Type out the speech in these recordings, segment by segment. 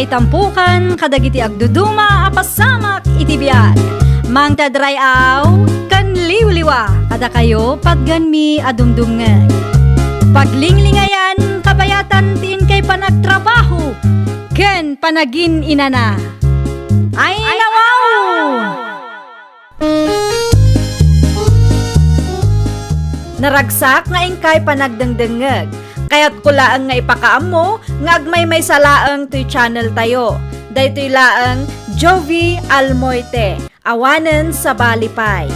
may tampukan kadagiti agduduma apasamak iti biag. Mang tadrayaw kan liwliwa kada kayo pagganmi adumdumngeg. Paglinglingayan kabayatan tiin kay panagtrabaho ken panagin inana. Ay nawaw! Naragsak nga ingkay panagdengdengeg. Kaya't kulaang nga ipakaam mo, nga agmay may salaang to'y channel tayo. Daytoy laang Jovi Almoite, awanen sa balipay.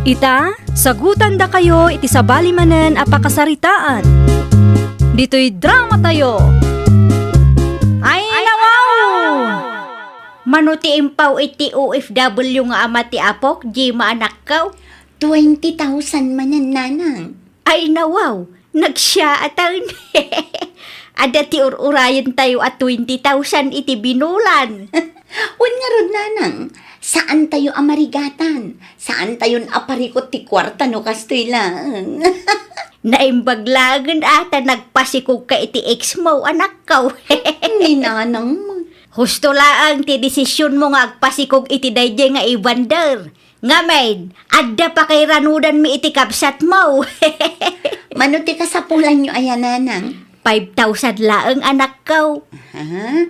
Ita, sagutan da kayo iti sa balimanen apakasaritaan. Dito'y drama tayo. Ay nawaw! Manuti impaw iti OFW nga ama ti apok, Jima anak kaw. 20,000 manan nanang. Ay nawaw! Nagsya atan. Ada ti urayan tayo at 20,000 iti binulan. Wan nga rod nanang, saan tayo amarigatan? Saan tayo aparikot ti kwarta no kastoy lang? Naimbaglagan ata nagpasikog ka iti ex mo anak kaw. Ni nanang mo. Husto laang ti desisyon mo nga agpasikog iti dayjay nga ibander. Nga maid, adda pa kay ranudan mi iti kapsat mo. Manuti ka sa pulan nyo ayan nanang. 5,000 laang anak kaw. Ha?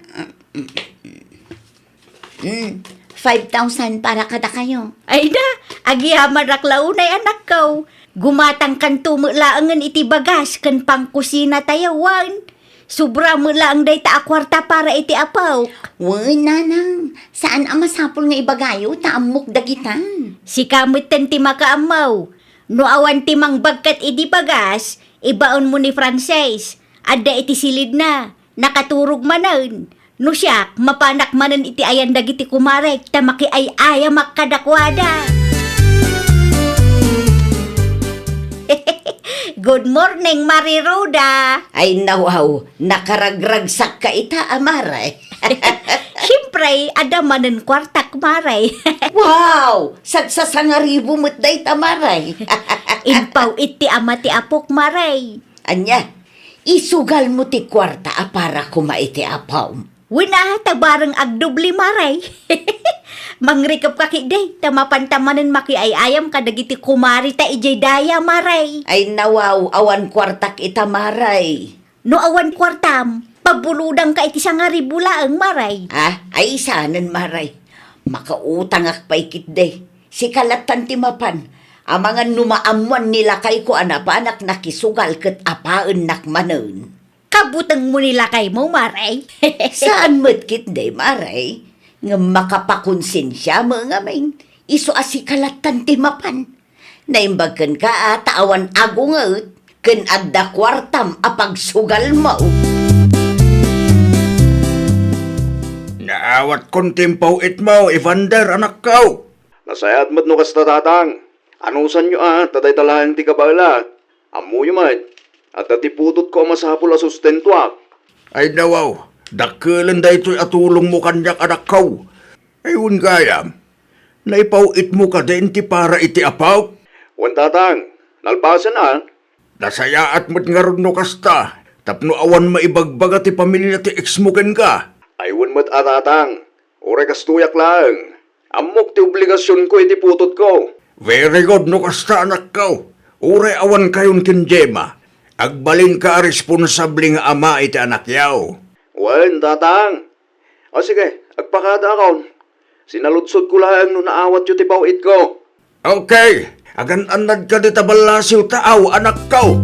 5,000 para kada kayo. Ay na, agiyaman raklaunay anak kaw. Gumatang kan tumulaangan iti bagas kan pangkusina tayawan. Sobra mo lang day ta akwarta para iti apaw. Wan nanang, saan ang masapol nga ibagayo taamok dagitan? Si kamit ten ti makaamaw. No awan ti mangbagkat iti bagas, ibaon mo ni Frances. Adda iti silid na, nakaturog manan. No siya, mapanak manan iti ayan dagiti kumarek, tamaki ay aya makadakwada. Good morning, Mari Roda. Ay nawaw, nakaragragsak ka ita amaray. Siyempre, adamanan kwartak, Maray. Wow! Sagsasangaribo mo't day tamaray. Impaw iti ama ti apok, Maray. Anya, isugal mo ti kwarta para kumaiti apaw. Wina, tabarang agdubli, Maray. Mangrikap ka kiday, tamapantamanan makiayayam kadagiti kumari ta ijay daya, Maray. Ay nawaw, awan kwartak itamaray. No awan kwartam, pabuludang ka iti sangaribula ang Maray. Ay isanan maray. Makautang ak paikit day. Si kalatan timapan. Ang mga numaamuan nila kay ko anapanak nakisugal ket apaan nakmanon. Kabutang mo nila kay mo, Maray. Saan mo't kit day maray? Nga makapakonsensya mo nga main. Iso asikalatan timapan. Naimbagkan ka taawan agungot. Ken adda kwartam apagsugal mo. Naawat kon timpaw it mo, Evander, anak kaw. Nasayat mo't no kasta tatang. Anusan nyo taday talahan ti kabala. Amuyo man. At atiputot ko masapul a sustentuak. Ay nawaw, dakilan da ito'y atulong mo kanyak anak kaw. Ayun gayam, naipaw it mo ka din ti para iti apaw. Wan tatang, nalpasan Nasayaat mo't nga ron no kasta, tapno awan maibagbaga ti pamilya ti eksmuken ka. Aywan mo't tatang. Ure kastuyak lang. Amok ti obligasyon ko iti putot ko. Very good no kasta anak kaw. Ure awan kayon kinjema. Agbalin ka responsable nga ama iti anak yaw. Wan tatang. O sige, agpakada akon. Sinaludsod ko lang no naawat yu ti pawit ko. Okay, agan-anad ka di tabalasiw taaw anak kaw.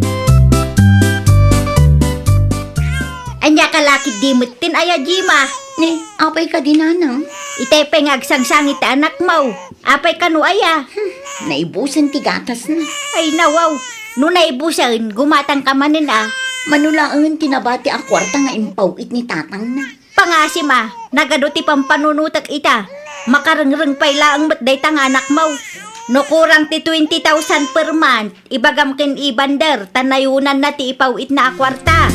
Anya kalakid di mutin aya, Jima. Apay ka din nanang. Itepeng agsangsangit ti anak mo. Apay kanu aya. Naibusan ti gatas na. Ay nawaw, no naibusan, gumatang ka manin Manulaangan tinabati ang kwarta nga impawit ni tatang na. Pangasim nagado ti pampanunutak ita. Makarengreng payla ang matday tang anak mo. No kurang ti 20,000 per month, ibagam ken ibander, tanayunan na ti ipawit na akwarta.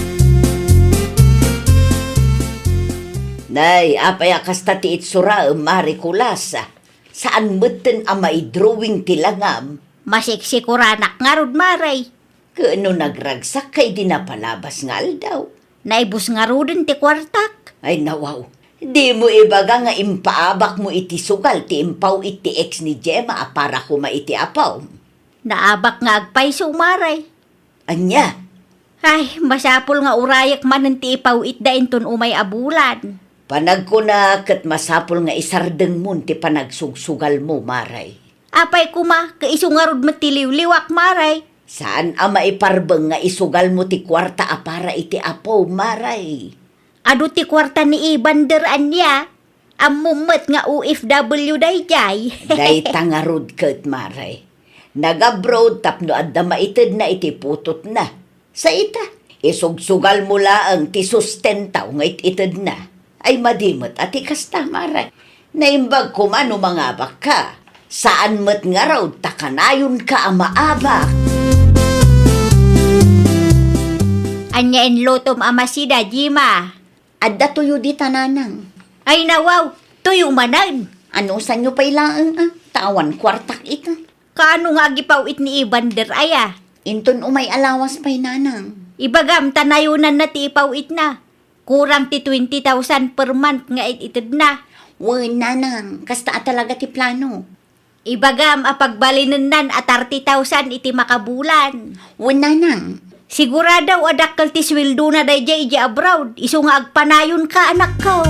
Nay, apay akasta ti itsura marikulasa. Saan mutten amay drawing tilangam? Masiksikuran nga rod, Maray. Kano nagragsak kay dinapalabas nga aldaw. Naibus nga rodin ti kwartak. Ay nawaw, di mo ibaga nga impaabak mo iti sugal ti impaw iti ex ni Gemma para kuma iti apaw. Naabak nga agpayso maray. Anya, Ay, masapol nga urayak man ng ti ipaw itda inton umay abulan. panag ko na kat masapol nga isardeng mo ti panagsugsugal mo, Maray. Apay kuma, kaiso nga rod matiliw-liwak maray. Saan ama iparbeng nga isugal mo ti kwarta para iti apaw, Maray? Ado ti kwarta ni Ibander anya. Amumet nga OFW dayjay. Day tangarod kat, Maray. Nag-abroad tapno adda maited na iti putot na. Sa ita, isugsugal mo laang ti sustentaw nga ited na. Ay madimot at ikasta, Maray. Naimbag ko man umangabak ka. Saan mat nga raw takanayon ka amaabak? Anya en lotom amasida, Jima. Adda tuyo di tananang. Ay nawaw, tuyo manan. Ano sa nyo pailaan Tawan kwartak ita. Kaano nga gipawit ni Ibander aya? Inton umay alawas pa'y nanang. Ibagam tanayunan na ti ipawit na. Kurang ti 20,000 per month nga itid na. Wen nanang, kasta talaga ti plano. Ibagam apagbalinan nan at 30,000 iti makabulan. Wen nanang, Siguradaw adakkel ti sweldo na dayjay ija abroad. Isu nga agpanayon ka anak ko.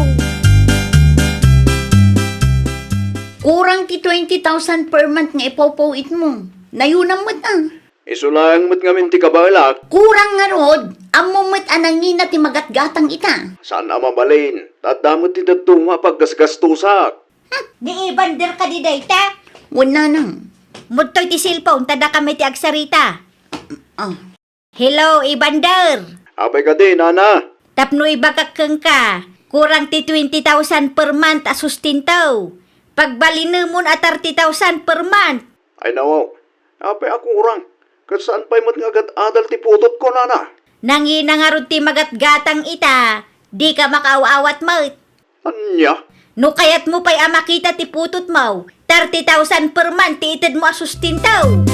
kurang ti 20,000 per month nga ipawpawit mo. Nayunang mo't Isulang mo't ngamin ti kabalak. Kurang nga rod, amo mo't anangin na ti magatgatang ita. Saan ama balin? Tadamot ti datunga paggasgastusak. Di Ibander ka di dayta. Wen nanang. Mudtoy ti cellphone tada kami ti agsarita. Ah, Hello Ibander. Abay ka din, Nana. Tapno ibagakeng ka. Kurang ti 20,000 per month asustintaw. Pagbalin mo at 30,000 per month. Ay nawaw. Abay ako urang. Kasaan pa'y mat nga agad adal ti putot ko, Nana? Nanginangarod ti magatgatang ita. Di ka makaawawat mo. Anya? No kayat mo pa'y amakita ti putot mo. 30,000 per month ti itid mo asustintaw.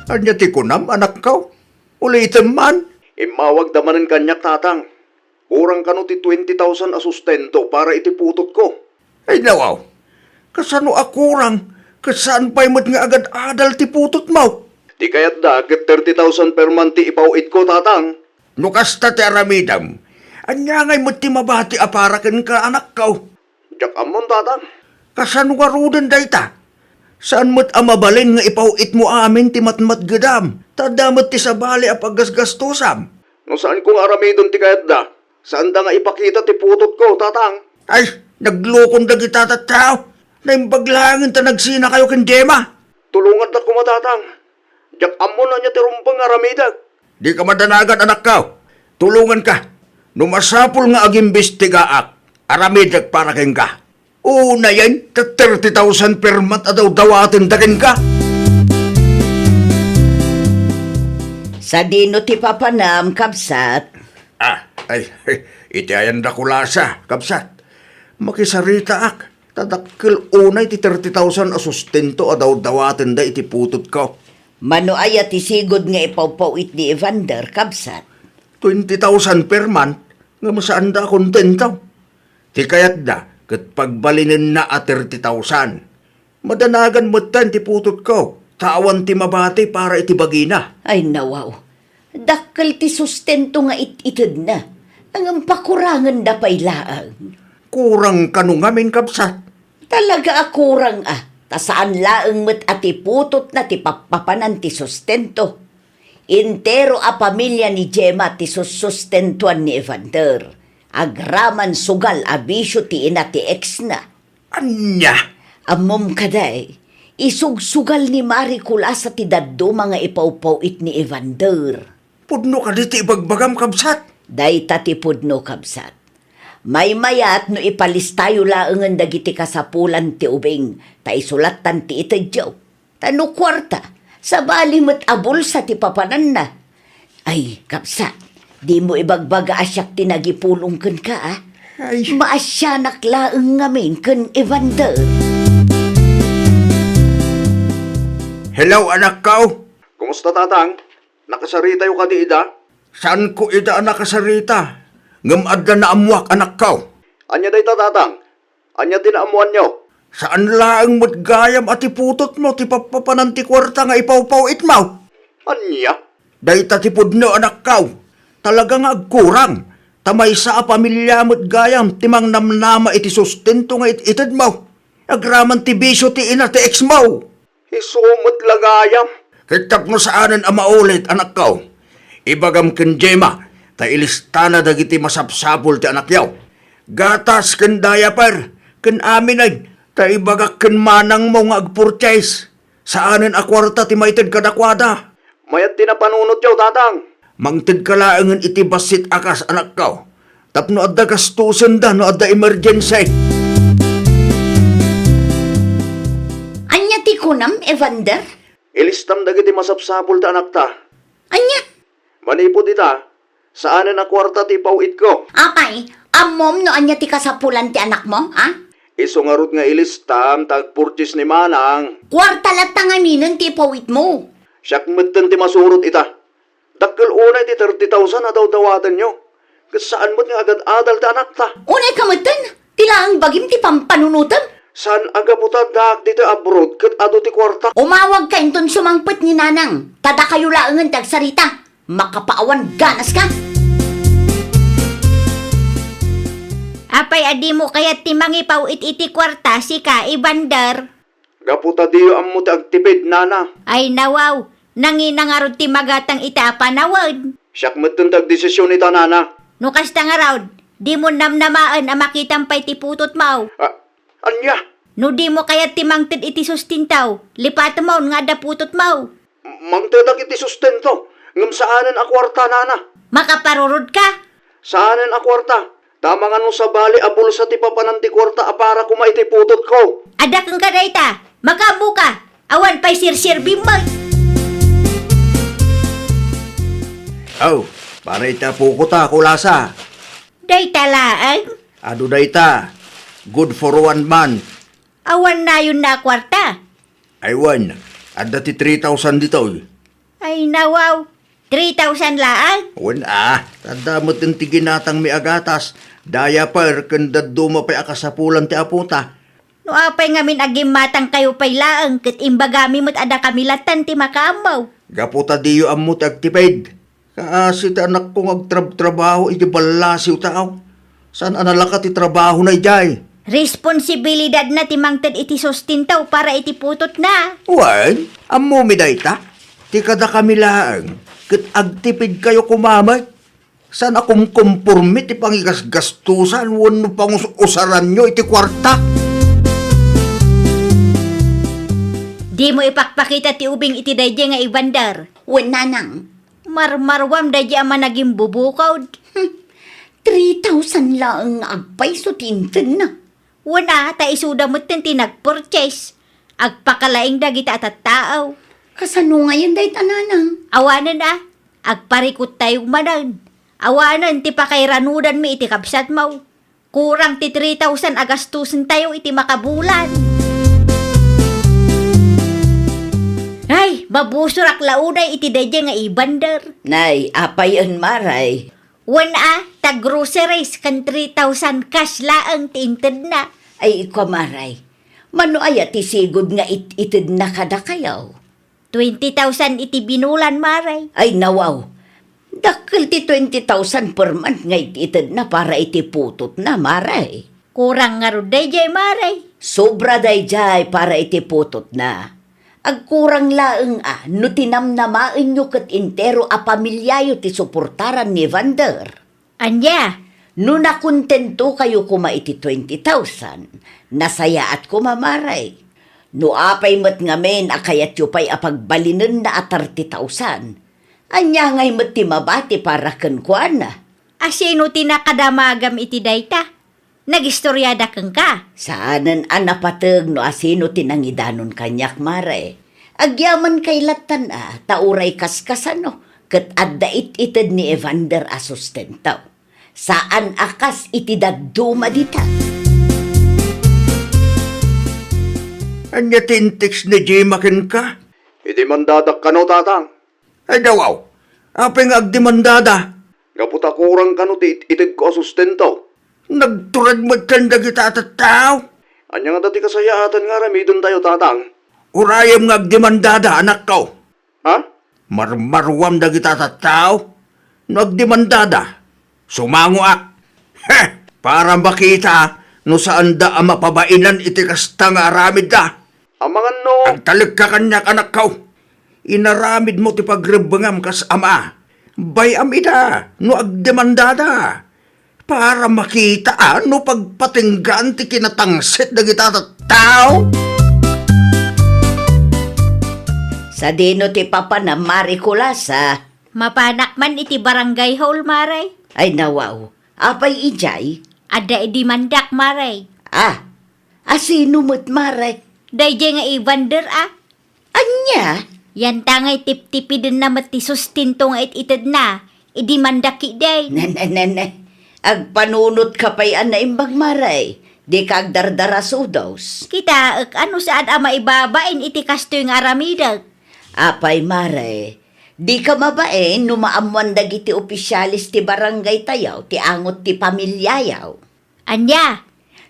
Anya ti kunam, anak ka? Ulitin man. Imawag damanin kanyak tatang. Urang kano ti 20,000 asustento para iti putot ko. Ay nawaw, kasano akurang? Kasaan pa'y mat nga agad adal ti putot mo? Di kayat da, ket 30,000 per month ti ipawit ko, tatang. Nukasta ti aramidam. Anya ngay mat ti mabati aparakin ka, anak ka? Jak amon, tatang. Kasano nga rudan dayta? Saan mat amabalin nga ipawit mo amin ti matmat gadam? Tadamat ti sabali apaggasgastusam. No saan kong aramidon ti kayat da? Saan da nga ipakita ti putot ko, tatang? Ay, naglukon da kita tataw. Naimbaglangin ta nagsina kayo ken Gemma. Tulungan da kumatatang. Jak amon na niya ti rumpang aramidag. Di ka madanagan, anak ka. Tulungan ka. Numasapol nga agimbestigaak. Aramidag para ken ka. Una yan, 30,000 per month adaw dawatin dakin ka. Sa dino ti papanam, kapsat. Iti ayan da kulasa, kapsat. Makisarita ak. Tadakkel unay ti 30,000 asustento adaw dawatin da iti putot ko. Mano aya ti sigod nga ipawpawit ni Evander, kapsat. 20,000 per month, nga masaan da kontento. Ti kayat da, kat pagbalinin na at 30,000. Madanagan mo tan ti putot ko. Tawan ti mabati para iti bagina. Ay nawaw, dakkel ti sustento nga itid na. Ang pakurangan da pailaang. Kurang kanungamin kapsat. Talaga akurang tasaan laeng met ati putot na ti papapanan ti sustento. Intero a pamilya ni Gemma ti sustentuan ni Evander. Agraman sugal abisyo ti ina ti ex na. Anya? Amom kaday, isugsugal ni Marie Kulasa ti daddo mga ipawpawit ni Evander. Pudno ka di ti ibagbagam kapsat. Day tatipod no kabsat. May mayat no ipalistayo laengan dagiti kasapulan ti ubing, ta isulatan ti itadyaw. Tano kwarta, sa bali met abol sa ti papanan na. Ay, kapsat, di mo ibagbaga asyak ti nagipulong ken ka Ay, Maasyanak laeng ngamin ken Evander. hello anak ka. Kumusta, tatang? Nakasarita yung kadi ida? Saan ko ida nakasarita? Ngam adda na amuak anak ko. Anya day tatang? Anya tinaamuan nyo? Saan laang mo't gayam at iputot mo ti papapananti kwarta nga ipaw-paw itmaw? Anya? Dahita ti pudno anak ko. Talaga nga agkurang. Tamay sa pamilya mo't gayam timang namnama iti sustento nga itid mo. Agraman ti bisyo ti ina ti ex mo. Isumot lagayam. Kitap mo saanan ang maulit anak ko. Ibagam ken Jema, ta ilistana dagiti masapsapul ti anak yaw. Gatas ken diaper, ken aminay, ta ibagak ken manang mo nga agpurchase. Saanan a kwarta ti maited kadakwada. Mayat tinapanunot yaw tatang. Mangted kalaangan iti basit akas anak ko. Tapno adda gastusan da no adda emergency. Anya ti kunam, Evander? Ilistam dagiti masapsapul ta anak ta. Anya? Manipod ita, saanan a kwarta ti pawit ko? Apay, amom no anya ti kasapulan ti anak mo, ha? Iso nga rut nga ilistam tag-purchase ni Manang. Kwarta lat minen ti pawit mo. Siyak medden ti masurot ita. Dakkel unay ti 30,000 na daw dawatan nyo. Saan mo't nga agad-adal ti anak ta? Unay kamutan, tila ang bagim ti pampanunutan. Saan aga puta dak dito abroad kat ado ti kwarta? Umawag ka inton sumangpet ni nanang. Tada kayo laangan tagsarita. Makapaawan ganas ka. Apay adi mo kaya timangi paw iti kwarta si ka Evander. Gaputa diyo ang muti agtipid, nana. Ay nawaw, nanginangarod ti magatang ita panawad. Siyak medden tag-desisyon ita, nana. No kasta nga raw, di mo namnamaan a makitang pay ti putot maw. Anya? No di mo kaya timangted iti sustintaw, lipat mo nga da putot maw. Mangtedag iti sustento. Ngam saanan a kwarta, nana. Makaparurod ka? Saanan a kwarta? Tama nga nung sa bali abul sa ti papananti kwarta para kumaiti putot ko. Ada kang kadayta, makabu ka. Awan pa'y sir-sir bimbay. Oh, para ita puko ta kulasa. Dayta laang, Ado dayta. Good for 1 month. awan na yun na kwarta. Aywan, adda ti 3,000 dito. Ay nawaw, 3,000 laang. Tanda mo ti ginatang mi agatas. Diaper, kanda duma pa'y akasapulan ti aputa. No apay ngamin agim matang kayo pa'y laang, kat imbagami mo't ada kamilatan ti makaamaw. Gaputa diyo amot agtipid. Kaasi ti anak kong agtrabaho iti balasiw tao. Saan analaka ti trabaho na ijay? Responsibilidad na ti mangted iti sustintaw para iti putot na. Wan, amo mi dayta. Ti kada kami laang. Kat agtipid kayo kumamay. Saan akong kumpurmi ti pangigasgastusan wano pang usaran nyo iti kwarta? Di mo ipakpakita ti ubing iti dayjay nga Evander. Wen nanang, Marmarwam dayjay ama naging bubukaw. 3,000 lang agpay so tintin na. Wana, ta isuda mo't ti nag-purchase. Agpakalaing dagita at tao. Kasano ngayon day tananang? Awanan agparikot tayong manan. Awanan ti pakairanudan mi iti kapsat mo. Kurang ti 3,000 agastusin tayo iti makabulan. Ay, mabusurak launay iti dayjay nga Evander. Nay, apayan maray. Wana, tag-groceries kan 3,000 cash laang tinted na. Ay, ikaw maray. Mano aya ti sigod nga itid na kada kayaw? 20,000 iti binulan, maray. Ay, nawaw. Dakil ti 20,000 per month nga itid na para iti putot na, maray. Kurang nga ro dayjay, maray. Sobra dayjay para iti putot na. Agkurang laeng no tinamnamaen nyo kat intero a pamilyayo ti suportaran ni Evander. Anya, No nakontento kayo kuma iti 20,000, nasaya at kumamaray. No apay mat ngamen akayat yu pa'y apagbalinan na at 30,000. Anya ngay mat ti mabati para kenkwana. asino tinakadamagam iti dayta? Nagistoryada kang ka. Saanan anapateg no asino tinangidanon kanyak mare. Agyaman kay latan tauray kaskasano, ket adda ited ni Evander a sustentaw. Saan akas iti dagduma dita? Anya tintiks ni Jima ken ka? Iti mandadak ka no, tatang. Ay dawaw, Apay nga agdemandada. Gaputa kurang kano ti itig ko asustento. Nagturad mo kanda kita at tao. Anya nga dati kasayaatan nga ramidon tayo tatang. Urayam nga agdemandada, anak ko. Ha? Marmarwam da kita at tao. Nagdemandada. Sumango ak. Para makita no saan da ang mapabainan iti kasta nga aramid da. Amangan no. Ang talig ka kanyak anak ko. Inaramid mo ti pagrebengam kas ama. Bay amida, no agdemandada. Para makita no pagpatinggan ti kinatangsit da kita at tao. Sa dino ti papa na Mariculasa. Mapanak man iti barangay hall, maray. Ay nawaw, apay ijay? Ada iti mandak, maray. Asino mo't maray? Dayjay nga Evander, Anya? Yan tangay tip-tipi din na mati sustinto nga ititid na. Idi mandaki day. Nananana, agpanunot ka pa'y na imbang maray. Di ka agdardara sudos. Kita, ano saan ama ibabain iti kastoy nga aramidag. Apay maray, di ka mabain no maamuan dagiti opisyalis ti barangay tayaw, ti angot ti pamilyayaw. Anya,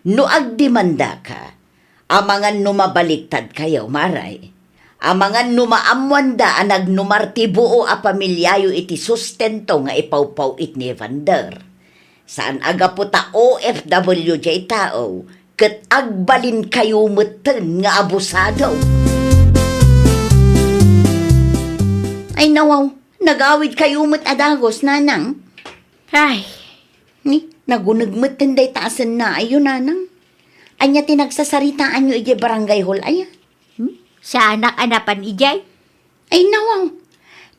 No agdemanda ka, amangan no mabaliktad kayaw maray. Amangan no maamuan da ang nagnumarti buo a pamilyayo iti sustento nga ipawpaw it ni Evander. Saan aga po ta OFW jay tao, ket agbalin kayo meten nga abusado. Ay nawaw, nagawid kayo met adagos, nanang. ay, Ni, nagunagmet tinday taasan na ayo, nanang. Anya tinagsasaritaan nyo ije barangay hall, aya. sa anak-anapan ijay. Ay nawaw,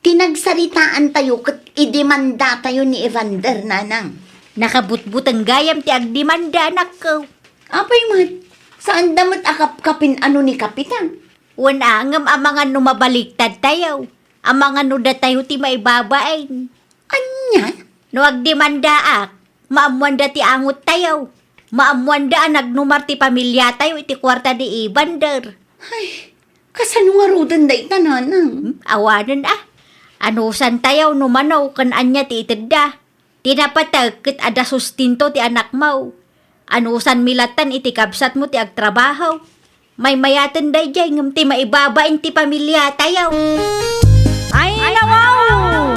tinagsaritaan tayo ket idemanda tayo ni Evander, nanang. Nakabutbut ang gayam ti agdimanda anak ko. Apay mat, saan damat akap-kapin ano ni Kapitan? Wana ngam amangan no mabaliktad tayo. Amangan no da tayo ti maibabain. Anya? No agdimanda maamuan da ti angot tayo. Maamuan da nagnumar ti pamilya tayo iti kwarta di Evander. Ay, kasano nga rudan da ita, nanang? Awanan Anusan tayo no manaw kan anya ti itedda. Tinapatag ket ada sustinto ti anak mo. Anusan milatan iti kabsat mo ti agtrabaho. May mayaten dayjay ngem ti maibabain ti pamilya tayo. Ay, nawaw!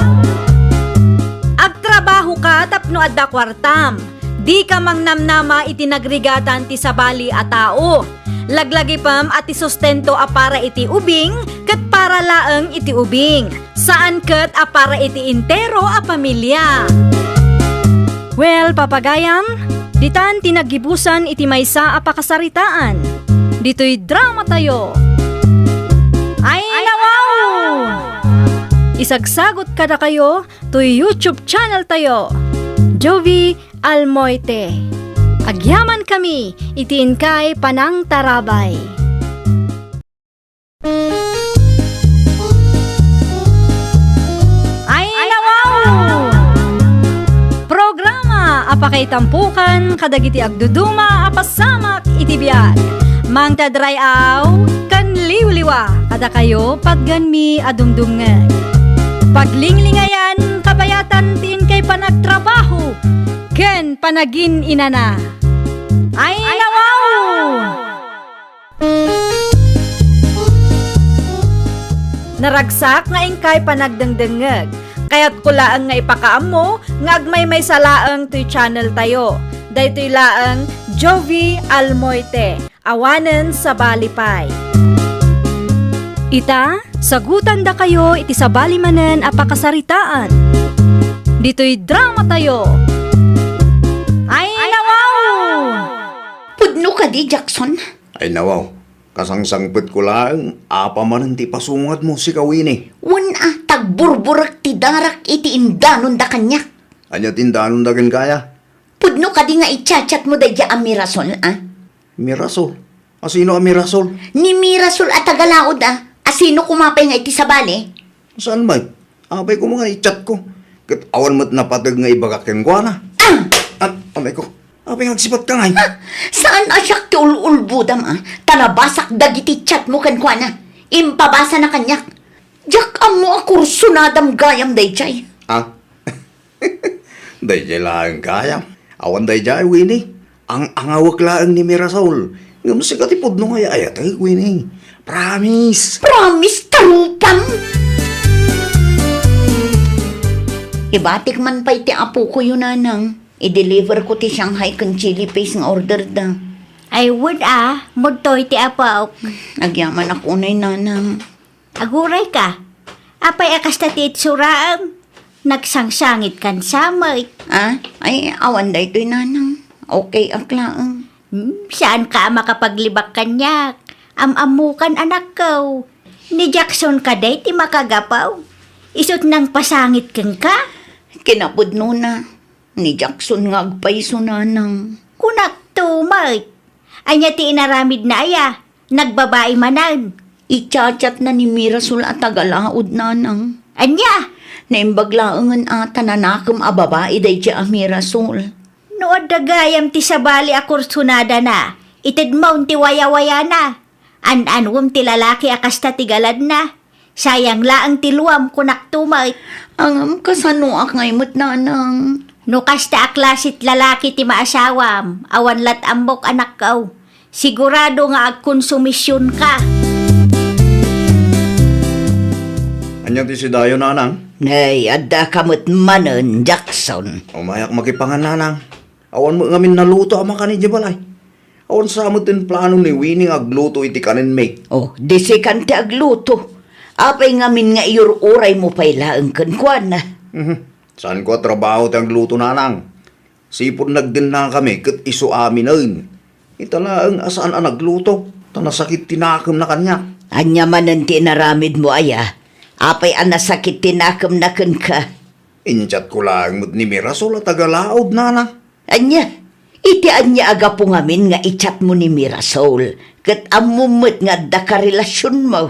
Agtrabaho ka tapno adda kwartam. Di ka mangnamnama iti nagrigatan ti sabali a tao. Laglagi pam at sustento a para iti ubing, ket para laeng iti ubing. Saan ket a para iti intero a pamilya. Well, papagayam, ditan tinagibusan iti maysa a pakasaritaan. Dito'y drama tayo. Ay, nawaw! Isagsagot kada kayo to YouTube channel tayo. Jovi Almoite. Agyaman kami, itiin kay Panang Tarabay. Ay, nawaw! Programa apakay tampukan kadagiti agduduma apasamak iti biag. Mang tadrayaw kan liwliwa kada kayo pagganmi adumdumngan. Paglinglingayan kabayatan tiin kay panagtrabaho ken panagin inana. Ay, nawaw! Naragsak nga ingkay panagdengdengeg. Kaya't kulaang nga ipakaam mo nga agmay may salaang to'y channel tayo. Daytoy laang Jovi Almoite. Awanen sa Balipay. Ita, sagutan da kayo iti sa balimanen a pakasaritaan. Dito'y drama tayo. Ay, nawaw! Pudno ka di, Jackson. Ay nawaw, kasangsangpet ko lang, apa man ti pasungat mo si Kawini. Tagburburak ti darak iti indanon da kanyak. Anya tindanon dagan kaya? Pudno ka di nga ichat mo da dya ang Mirasol, Mirasol. Asino ang Mirasol? Ni Mirasol at tagalaod, Asino kumapay nga iti sabali? Saan may? Abay ko mga i-chat ko. Kat awan mo't napatag nga ibagakin ko na. At amay ko, abay ngagsipat ka ngay. Saan asyak ti ululbudam, Tanabasak dagiti chat mo kan kwa na. Impabasa na kanyak. Jak amo ako sunadam gayam day chay. Ah? Dayjay lang kayam. Awan dayjay, Winnie. Ang angawak lang ni Mirasol. Ngam si katipod nung ayat ay, Winnie. Promise. Promise tarupam. Ibatik man pa iti apo ko yun nanang. I-deliver ko ti Shanghai kan chili paste nga order da. Ay, wood mudtoy ti apaw. Agyaman ako na nanang. Aguray ka. Apay akas na ti itsuraam. Nagsangsangit kan samay. Ay, awan da ito'y nanang. Okay, aklaang. Saan ka makapaglibak kanyak? Amamukan anak ko. Ni Jackson ka day ti makagapaw. Isot nang pasangit kang ka. Kinapod na. Ni Jackson nga agpaiso nanang. Kunak tumay. Anya ti inaramid na aya. Nagbabae manan. Ichat-chat na ni Mirasol at tagalaod nanang. Anya? Naimbaglaangan ata nanakam a babae day siya a Mirasol. Nood dagayam ti sabali akur sunada na. Ited maun ti waya-waya na. An-anwam ti lalaki akas ta tigalad na. Sayang laang ti luwam kunak tumay. Angam kasano ak ngaymot nanang. No kasta aklasit lalaki ti maasawam. Awan lat ambok anak kaw. Sigurado nga agkonsumisyon ka. Anya ti si Dayo, nanang. Nay, adda kamot manon, Jackson. Umayak makipangan, nanang. Awan mo ngamin naluto ama ka ni Jabalay. Awan sa amot din plano ni Winnie agluto iti kanin make. Oh, disi kanti agluto. Apay ngamin nga iyor uray mo pailaang kankwan na. Saan ko trabaho ti agluto, nanang? Sipon nagdin na kami kat iso amin nun. Italaang asaan ang nagluto. Tanasakit tinakam na kanya. Anya manan ti naramid mo aya. Apay anasakit tinakam na kan ka. Inchat ko lang mo't ni Mirasol at tagalaod, nanang. Anya, iti anya aga po ngamin nga ichat mo ni Mirasol. Kat amumot nga da ka relasyon mo.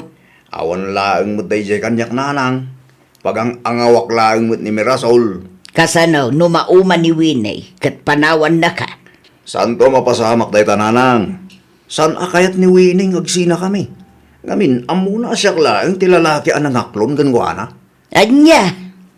Awan laang mo't dayjay kanyak, nanang. Pag ang angawak laang mo't ni Mirasol. Kasano, numauma ni Winnie, kat panawan na ka. Saan to mapasamak day tananang? Saan akayat ni Winning agsina kami? Ngamin, amuna siya laang tilalaki ang nangaklon gangwana. Anya,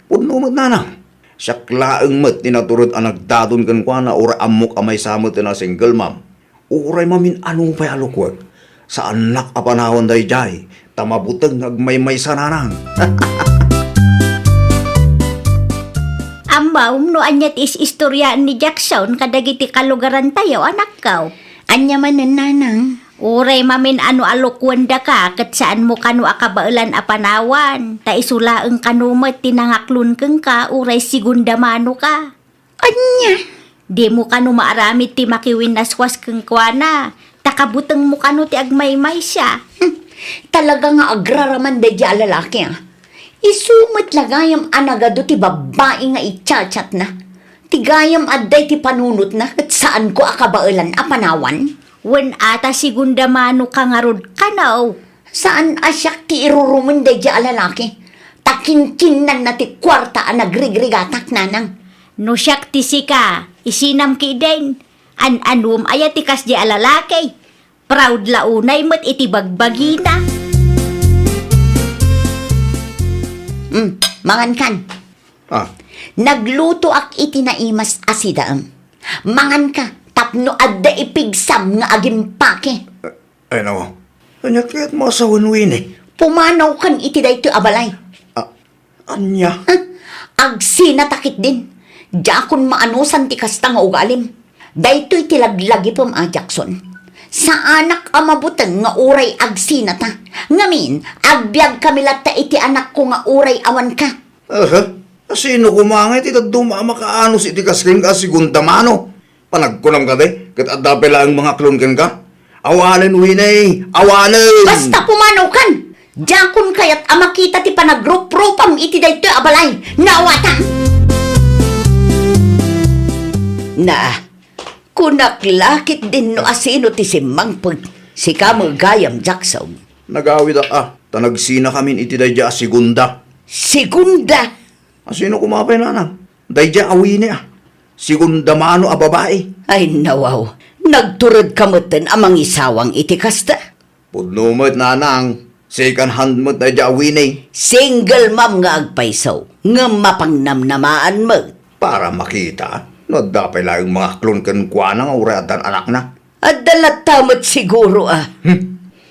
Pudno mo't nanang. Siya laang mo't tinaturod ang nagdadon gangwana ura amok amay samot na single mom. Uray mamin anong pay alukwag. Sa anak apanawan day jay, tamabutang nagmaymay sa nanang. Ambaw, no anyat is istoryaan ni Jackson kadagiti kalugaran tayo, anak kaw. anya manan nanang. Uray mamin ano alukwanda ka, kat saan mo kanu akabailan apanawan. Ta isulaang kanumat tinangaklon keng ka, uray sigunda mano ka. Anya, Di mo kanu maaramid ti makiwin naswas keng kwana. Takabuteng mo kanu ti agmaymay siya. talaga nga agraraman da di lalaki Isumot lagayam anagado ti babae nga ichat-chat na. Tigayam adday ti panunot na at saan ko akabailan apanawan. Wen ata sigunda mano ka nga rod kanaw. Saan asyak ti irurumun da di lalaki? Takinkinan na ti kwarta ang nagrigrigatak nanang. No siyak ti sika, isinam ki den. An-anum ayat ti kas di alalaki. Proud launay mat iti bagbagina. Mangan kan. Ah, Nagluto ak iti naimas asidaam. Mangan ka, tapno adda ipigsam nga agimpake. ay no. Anya kaya't masawan Winnie. Pumanaw kan iti dayto abalay. Anya. Agsina takit din. Jakon maanusan ti kasta nga ugalim. Daytoy ti laglagi pom a Jackson. Sa anak amabuteng nga uray agsina ta. Ngamin, agbyag kami latta iti anak ko nga uray awan ka. Sino kumangit ito dumama kaanos iti kasking ka sigunda mano? Panagkunam ka de, kat adapela ang mga klon ken ka? Awanen, Winnie! Awanen! Basta pumanaw kan! Jakon kayat amakita ti panagrup-rupam iti dayto abalay. Nawata! Na, kunaklakit din no asino ti simangpag. Si kamo gayam Jackson. Nagawid tanagsina kami iti dayja sigunda. Segunda! Sino kumapay nanang? Dayja Winnie Sigunda mano a babae. Ay nawaw, nagturod kamutan amang isawang iti kasta. Pudnumot nanang, Second hand mo tayo dya, Winnie. Single mom nga agpaysaw, nga mapangnamnamaan mo. Para makita, no dapat lang yung mga klon kan kwa na nga uratan anak na. At dalat tamat siguro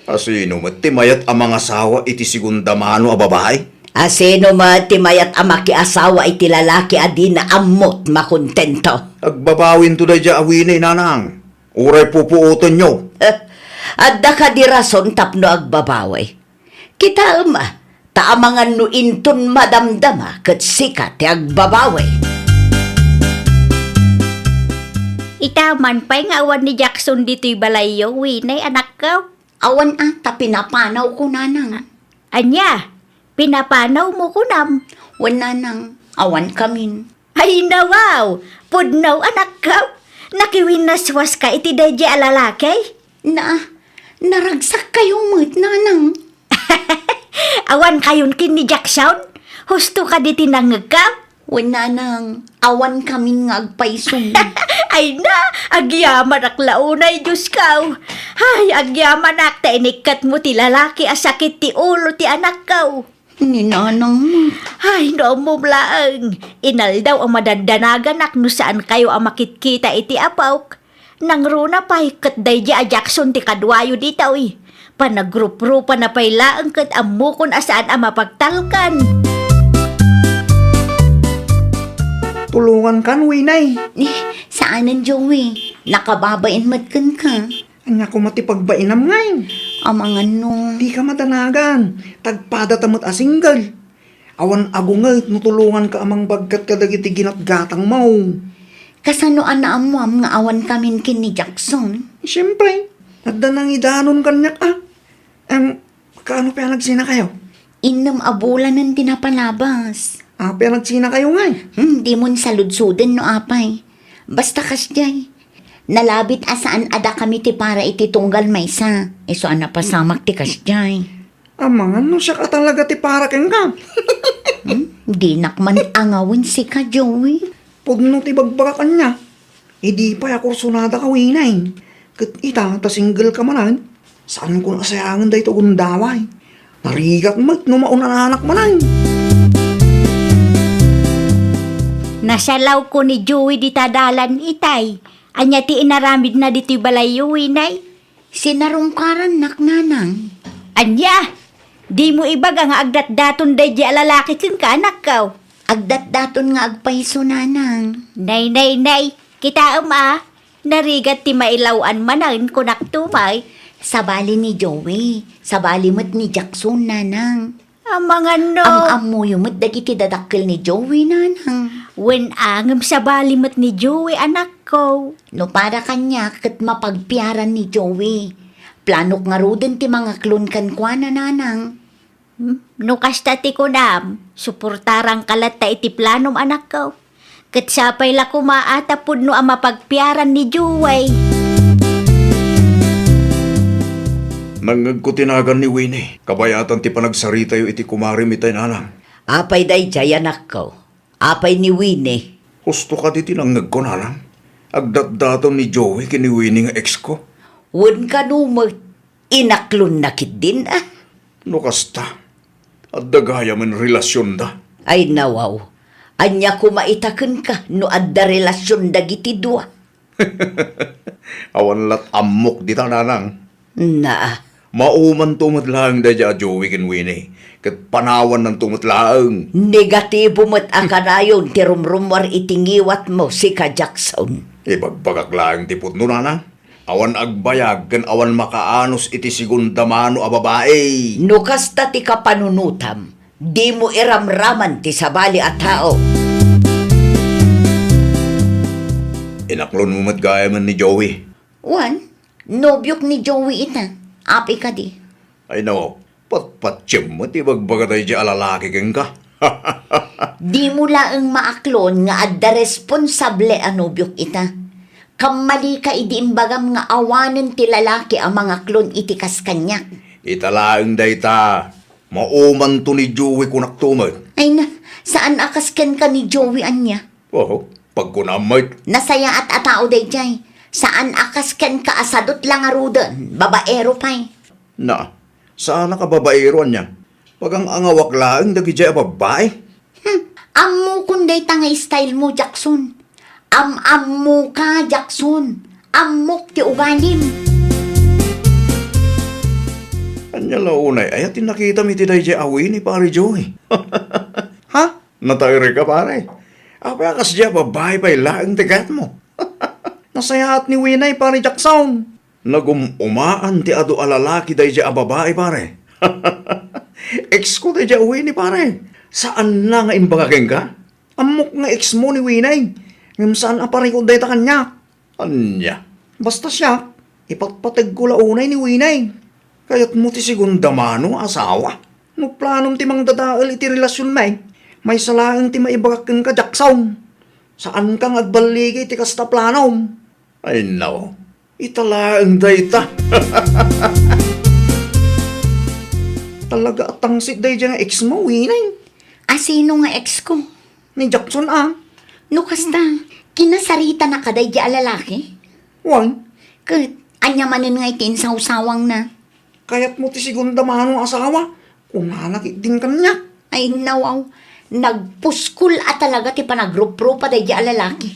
Asino mo, timayat ang mga asawa iti segunda mano a babae? Asino matimayat amaki asawa iti lalaki adi na amot makontento. Agbabawin to dya, Winnie, nanang. Uray pupuuton nyo. Adda ka di rason tapno agbabaway. Kita taamangan no inton madamdama kat sikat ti agbabaway. Itaman pa'y nga awan ni Jackson dito'y balayo, Winay, anak ko. Awan ata pinapanaw ko nanang. Anya, pinapanaw mo ko nam. Wan nanang, awan kamin. Ay nawaw, pudnaw anak ko. Nakiwinaswas ka iti dadya alalakay. Naragsak kayo mo't nanang. Awan kayon kin ni Jackson. Husto ka di tinangag ka. Wan nanang, awan kamin nga agpaisong. Ay na, agyaman ak launay Diyos ka. Ay, agyaman ak ta inikat mo ti lalaki asakit ti ulo ti anak ka. Ni nanang mo. Ay, no mo blaang. Inal daw ang madandanagan ak no saan kayo ang makitkita iti apawk. Nang runa pa'y katday di a Jackson ti kadwayo ditaw eh. Panagrup-rupa na pa'y laang kat amukon asaan ang mapagtalkan. Tulungan kan, Winay. Saanan, Joey? Nakababain matkan ka. Anya ko matipagbainam ngay. Amangan no. Di ka matanagan. Tagpada tamot a single. Awan agungay, nutulungan ka amang bagkat kadagiti ginatgatang mo. Kasanoan na amuam nga awan kamin kin ni Jackson. Siyempre, nadda nang idanon kanyak kaano pa nagsina kayo? Inam abulan ng tinapalabas. Pa nagsina kayo ngay. Di mon saludsuden no apay. Basta kasjay. Nalabit asaan ada kami ti para iti tunggal maysa. So ana pasamak ti kasjay. Amangan no siya ka talaga ti para keng ka. Di nakman angawin si ka, Joey. Pugno ti bagbaga kanya. Di pa ako sunada ka, Winay. Kat ita, ta single ka manan. Saan ko nasayangan da ito gundaway? Narigat mat no maunananak manan. Nasalaw ko ni Joey di tadalan itay. Anya ti inaramid na dito'y balayo, Winay. Sinarungkaran nanang. Anya, di mo ibaga nga agdat-daton day di alalaki kin ka anak ka. Agdat-daton nga agpaiso nanang. Nay, kita narigat ti mailawan manan kunak tumay. Sabali ni Joey. Sabali mo't ni Jackson nanang. Amangan no. Ang amuyo mo't dagiti dadakkel ni Joey nanang. When angam sa balimat ni Joey anak ko. No para kanya kat mapagpiaran ni Joey. Planok nga ruden ti mga klon kan kwa na nanang. No kasta ti kunam, suportarang kalat ta iti planom anak ko. Kat sapay la kumaatapod no ang mapagpiaran ni Joey. Nangag ko tinagan ni Winnie. Kabayatan ti panagsarita yo iti kumarim itay nanang. Apay day jay anak ko. Apay ni Winnie. Gusto ka di tinangag ko nanang. Agdat-daton ni Joey kini Winnie nga ex ko. Wun ka numot. Inaklon nakit din No kasta. At dagaya man relasyon da. Ay nawaw. Anya kumaitaken ka no adda relasyon dagiti dua. Awan lat amok di nanang. Mauman tumatlaang da dya Joey kin Winnie. Kat panawan ng tumatlaang. Negatibo mo't akarayon ti rumrumwar itingiwat mo si ka Jackson. Ibagbagak lang ti putno nanang. Awan agbayag kan awan makaanos iti segunda mano a babae. No kasta ti kapanunutam, di mo iramraman ti sabali a tao. Inaklon mo matgaya man ni Joey. Wan, nobyok ni Joey ita. Api ka di. Ay no, patpatsym mo ti bagbagatay di alalaki keng ka. Di mo laang maaklon nga adda responsable a nobyok ita. Kamali ka idi imbagam nga awanen ti lalaki ang mga klon iti kas kanyak. Italaang dayta, mauman to ni Joey kunak tumag. Ay na, saan akasken ka ni Joey anya? Oh, pagkunamay. Nasaya at atao day Saan akasken ka asadot lang arudan, babaero pa'y. Na, Saan nakababaero niya? Pag ang angawak laang dagi dya babae. Ammo kunday tanga style mo, Jackson. Am-ammo ka, Jackson. Ammok ti ugalim. Anya launay, ay atin nakita mi ti dayjay awi ni pare Joey. Ha? Natayri ka pare. Apa kas dya babae pa'y laang tigat mo. Nasayaat ni Winay pare Jackson. Nagumaan ti ado alalaki dayjay a babae pare. Ex ko dayjay awi ni pare. Saan na nga imbagageng ka? Amok nga ex mo ni Winay. Ngam saan apari ko dayta kanya. Anya? Basta siya, ipatpatag ko launay ni Winay. Kaya't mo ti sigundamano asawa. No planom ti mang dadaal iti relasyon may salaang ti maibagakan ka, Jackson. Saan kang agbaligay ti kasta planom? Ay no, italaang dayta. Talaga atangsit day dyan nga ex mo, Winay. Asino nga ex ko? Ni Jackson No kasta, kinasarita na kaday di alalaki? Wan, Kat, anya manin nga itin sawsawang na. kaya't mo ti sigunda manong asawa. Kung hanakit din kanya. Ay nawaw, nagpuskul at talaga ti panagrupro pa day di alalaki.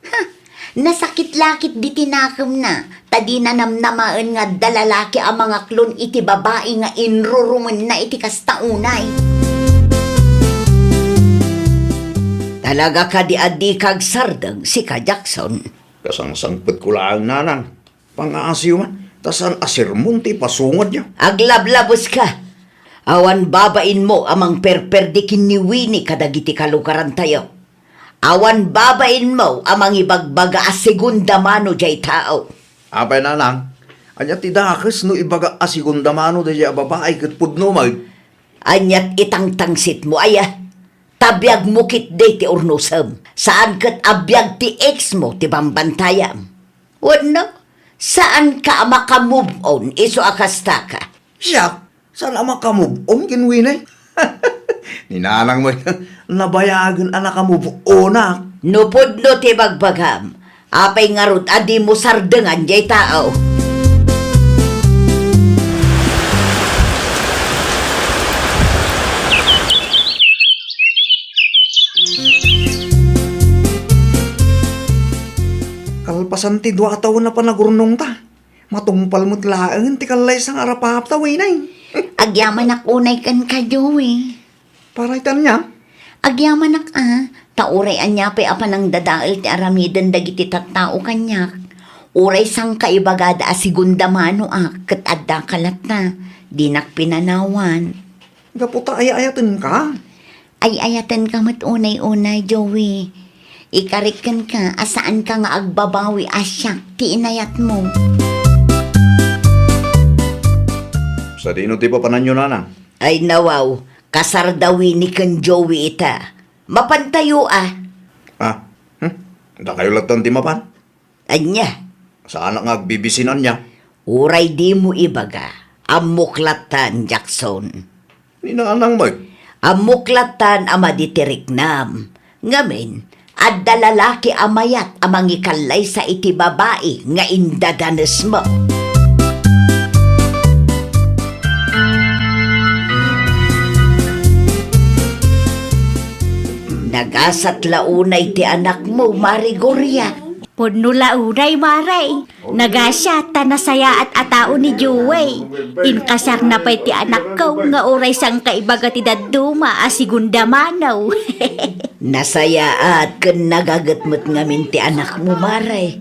Ha, nasakit-lakit di tinakam na, tadi na namnamaan nga dalalaki ang mga klon iti babae nga inruruman na iti kastaunay. Talaga ka di adi kag sardang si ka Jackson. Kasangsangpet ko lang nanang. Pangaasiw man, tasan asirmon ti pasungod niya. Aglablabos ka. Awan babain mo amang perperdikin ni Winnie kadagiti kalukaran tayo. Awan babain mo amang ibagbaga a segunda mano jay tao. Apay nanang, anya ti dakas no ibaga asigundamano dayjay a babae ket pudno mag. Anyat itang tangsit mo aya. Tabyag mo kit day ti urnusam. Saan kat abyag ti ex mo ti bambantayam. Wano? Saan ka makamove on iso akasta ka? Siya, saan ama kamove on kin Winay? Ninanang mo, Nabayagan anak kamove on Nupod no ti bagbagam. Apay ngarut adi mo sardengan jay tao. Kalpasan ti dua taon na panagurnong ta. Matungpal mo't laang ti kalay sang arapap ta, Winay. Agyaman ak unay kan ka, Joey. Paraitan niya. Agyaman ak tauray anya pa apa nang dadaal ti aramidan dagiti tattao kanyak. Uray sang kaibagada a segunda mano ket adda kalat na. Dinak pinanawan. Gaputa ay-ayatin ka. Ay ayatan ka mat unay-unay, Joey. Ikarikan ka, asaan ka nga agbabawi asyak ti inayat mo. sa dino ti papananyo nanang. Ay nawaw, kasardawi ni kan Joey ita. Mapantayo Ah, da kayo latan ti mapan. Anya, Saan nga agbibisinan niya? uray di mo ibaga. Amuklatan, Jackson. Ninanang mag. Amuklatan ama ditiriknam. Ngamin, adda lalaki amayat amang ikalay sa iti babae nga indadanes mo. Nagasat launay ti anak mo, Marigoria. Puno launay, maray. Nagasya, tanasaya at atao ni Joey. Inkasak na pa'y ti anak ko, nga oray sang kaibaga ti daduma, asigunda manaw. Nasaya at kan nagagatmat ngamin ti anak mo, Maray.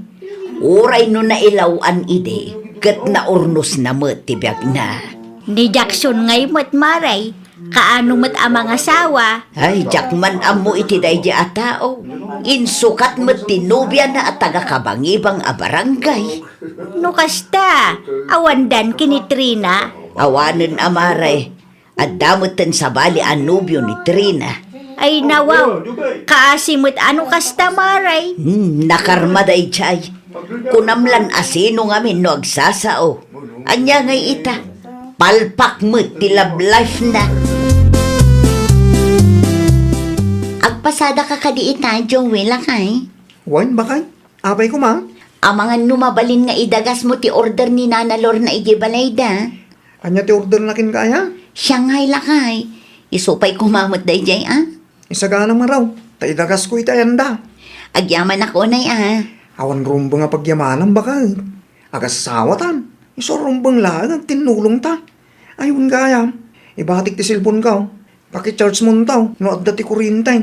Uray no nailawan ide, kat naurnos na mo ti biag na. Ni Jackson ngay mo't maray. Kaano mo't amang asawa. Ay, jakman amo iti day di atao. Insukat mo tinubya na at taga-kabangibang a barangay. No kasta, awandan kinitrina. Awanan amaray, at damutan sa bali anubyo ni Trina. Ay nawaw, kaasimot ano kasta maray. Nakarmaday chay. Kunamlan asino ngamin no agsasao. Anya ngay ita, palpak mo ti love life na. Agpasada ka kadi ita, Joey, lakay. Wan, bakay? Apay ko, ma. Amangan numabalin nga idagas mo ti order ni Nana Lor na igibalay da. Anya ti order na kin kaya? Shanghai lakay. Isupay kumamot day jay, ah? Isagana man raw. Taidagas ko itayanda. Agyaman ako na, ah. Awan rumbo nga pagyamanan baka. Agas sawatan. Iso rumbang lang ang tinulong ta. Ayun kaya. Ibatik ti silpon ka. Paki-charge mo taw. No at dati kurintay.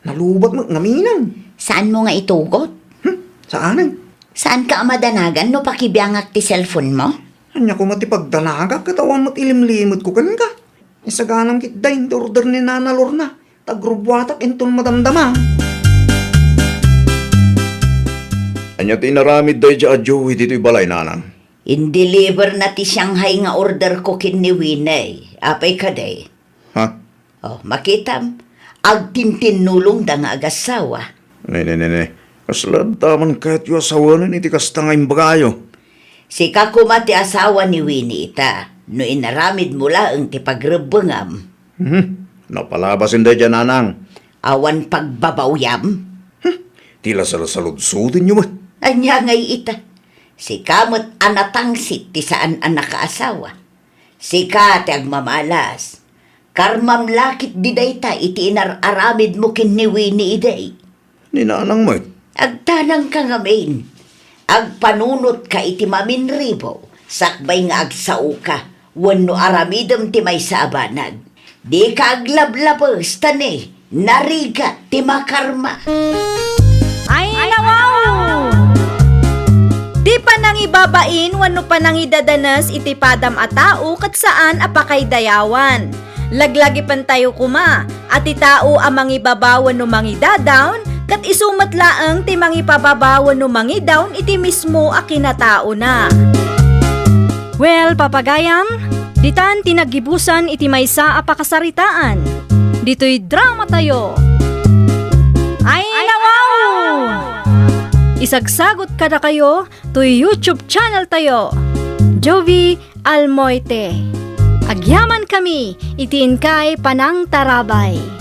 Nalubat mo ngaminang. Saan mo nga itugot? Saan? Saan ka amadanagan no pakibiyangak ti cellphone mo? Anya ko matipagdanaga, katawan mo't ilimlimot ko kan ka. Isaganang kitday, order ni Nana Lorna. Tagrubwatak entong madamdama. Anya tinaramid day dya Joey dito'y balay nanang. In-deliver na ti Shanghai nga order ko kin ni Winay. Apay ka day. Ha? Oh, makitam. Agtintinulong da nga agasawa. Ne. Kaslad taman kahit yung asawa na iti kastangay bagayo. Si kakumati asawa ni Winnie ita. No inaramid mula ang ti pagrebengam. Napalabasin day dyan nanang. Awan pagbabawyam. Tila salasaludsudin nyo ba? Anya ngay ita. Si kamot anatangsit ti saan anak kaasawa. Si kate agmamalas. Karmam lakit di dayta iti inararamid mo kin ni Winnie iday. Ni nanang mo. Agtanang ka ngamin. Agpanunot ka iti maminribo. Sakbay nga agsao ka. Wano aramidam ti may sa abanag. Di ka aglablabas tani. Nariga ti makarma. Ay, nawaw! Di pa nang ibabain wano pa nang idadanas iti padam a tao kat saan apakay dayawan. Laglagi pan tayo kuma at itao amang ibabawan no mangidadawn kat isumat laang ti mangipababawan no mangidawn iti mismo a kinatao na. Well, papagayam, ditan tinagibusan iti maysa a pakasaritaan. Dito'y drama tayo. Ay, nawaw! Isagsagot kada kayo to YouTube channel tayo. Jovi Almoite. Agyaman kami, itiin kay Panang Tarabay.